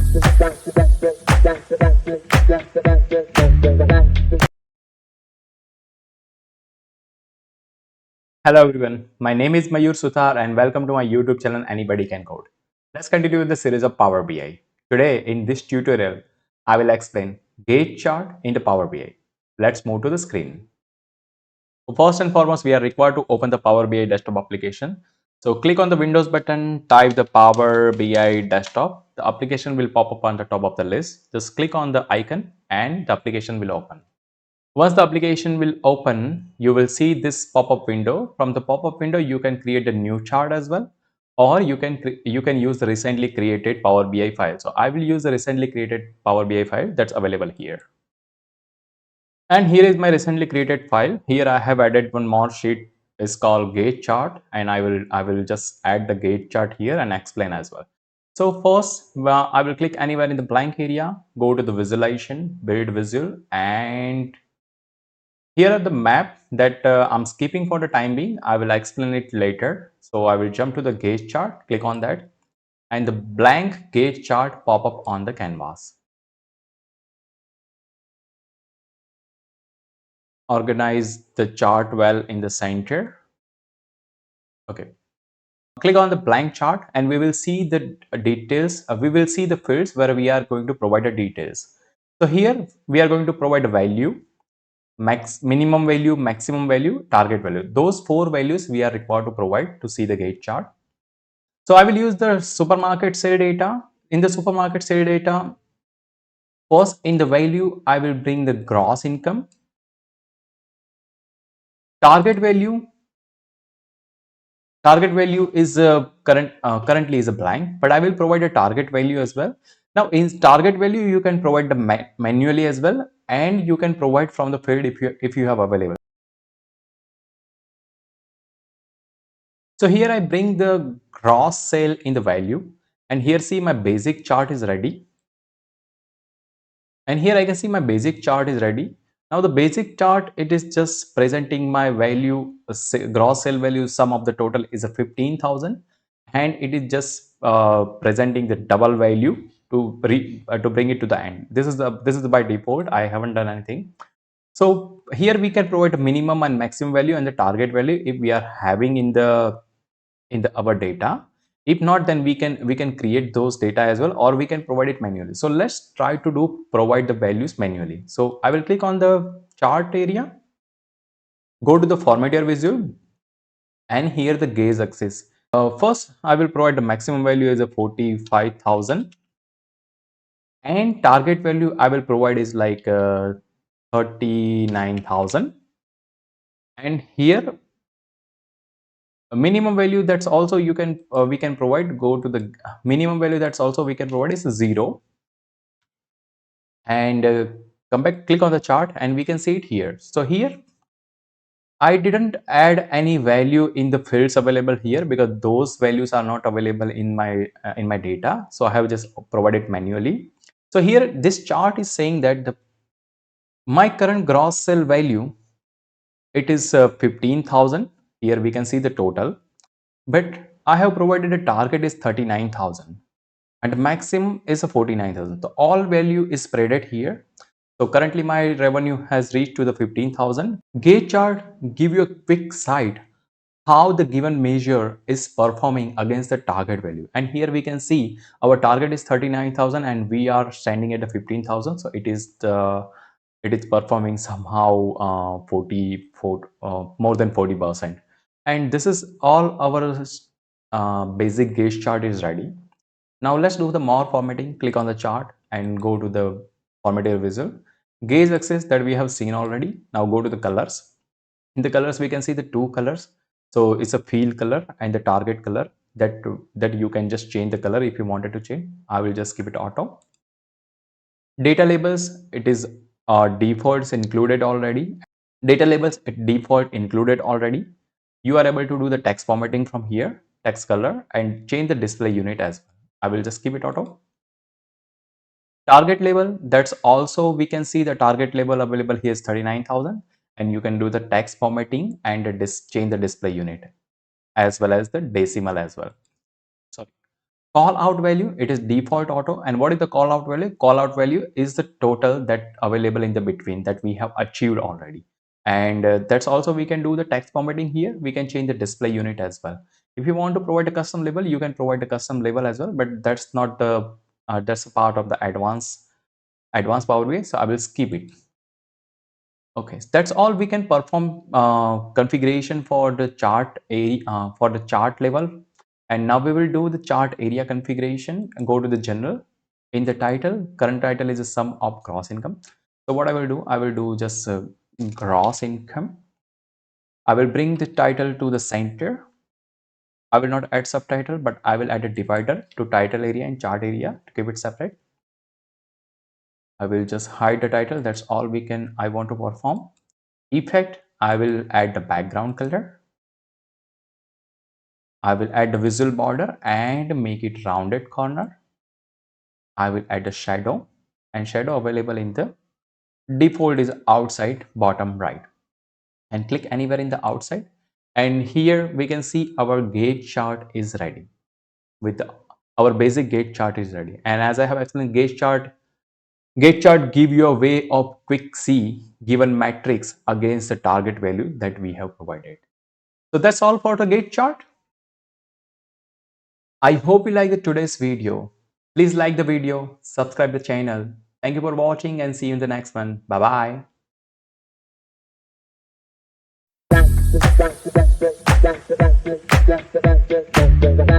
Hello everyone, my name is Mayur Suthar and welcome to my YouTube channel Anybody Can Code. Let's continue with the series of Power BI. Today in this tutorial, I will explain gauge chart into Power BI. Let's move to the screen. First and foremost, we are required to open the Power BI desktop application. So click on the Windows button, type the Power BI desktop. The application will pop up on the top of the list. Just click on the icon and the application will open. Once the application will open, you will see this pop-up window. From the pop-up window, you can create a new chart as well, or you can use the recently created Power BI file. So I will use the recently created Power BI file that's available here. And here is my recently created file. Here I have added one more sheet. It's called gauge chart, and I will just add the gauge chart here and explain as well. So first, I will click anywhere in the blank area, go to the visualization, build visual, and here are the map that I'm skipping for the time being. I will explain it later. So I will jump to the gauge chart, click on that, and the blank gauge chart pop up on the canvas. Organize the chart well in the center. Okay. Click on the blank chart and we will see the details. We will see the fields where we are going to provide the details. So here we are going to provide a value, minimum value, maximum value, target value. Those four values we are required to provide to see the gauge chart. So I will use the supermarket sale data. In the supermarket sale data, first in the value, I will bring the gross income. Target value. Target value is currently is a blank, but I will provide a target value as well. Now in target value, you can provide the manually as well, and you can provide from the field if you have available. So here I bring the gross sale in the value, and here see my basic chart is ready. And here I can see my basic chart is ready. Now the basic chart, it is just presenting my value, gross sale value, sum of the total is a 15,000, and it is just presenting the double value to bring it to the end. This is by default. I haven't done anything. So here we can provide a minimum and maximum value and the target value if we are having in the our data. If not, then we can create those data as well, or we can provide it manually. So let's try to provide the values manually. So I will click on the chart area, go to the format your visual, and here the gaze axis. First I will provide the maximum value as a 45,000, and target value I will provide is like 39,000. And here minimum value, that's also you can we can provide, go to the minimum value, that's also we can provide is 0. And come back, click on the chart, and we can see it here. So here I didn't add any value in the fields available here because those values are not available in my data. So I have just provided manually. So here this chart is saying that my current gross sale value, it is 15,000. Here we can see the total, but I have provided a target is 39,000 and maximum is a 49,000. So all value is spreaded here. So currently my revenue has reached to the 15,000. Gauge chart give you a quick sight how the given measure is performing against the target value. And here we can see our target is 39,000 and we are standing at the 15,000. So it is performing somehow 44 more than 40%. And this is all our basic gauge chart is ready. Now let's do the more formatting. Click on the chart and go to the formative visual. Gauge axis that we have seen already. Now go to the colors. In the colors, we can see the two colors. So it's a field color and the target color that you can just change the color if you wanted to change. I will just keep it auto. Data labels, it is defaults included already. Data labels, default included already. You are able to do the text formatting from here, text color, and change the display unit as well. I will just keep it auto. Target label, that's also we can see the target label available here is 39,000, and you can do the text formatting and change the display unit as well as the decimal as well. Sorry. Call out value, it is default auto. And what is the call out value? Call out value is the total that available in the between that we have achieved already. And that's also, we can do the text formatting here. We can change the display unit as well. If you want to provide a custom label, you can provide a custom label as well, but that's not the that's a part of the advanced Power BI, so I will skip it. Okay, so that's all. We can perform configuration for the chart area, for the chart level. And now we will do the chart area configuration and go to the general. In the title, current title is a sum of gross income. So what I will do just gross income. I will bring the title to the center. I will not add subtitle, but I will add a divider to title area and chart area to keep it separate. I will just hide the title. That's all I want to perform. Effect, I will add the background color. I will add the visual border and make it rounded corner. I will add a shadow, and shadow available in the default is outside bottom right, and click anywhere in the outside. And here we can see our gauge chart is ready with our basic gauge chart is ready. And as I have explained, gauge chart give you a way of quick see given matrix against the target value that we have provided. So that's all for the gauge chart. I hope you liked today's video. Please like the video, subscribe the channel. Thank you for watching and see you in the next one. Bye bye.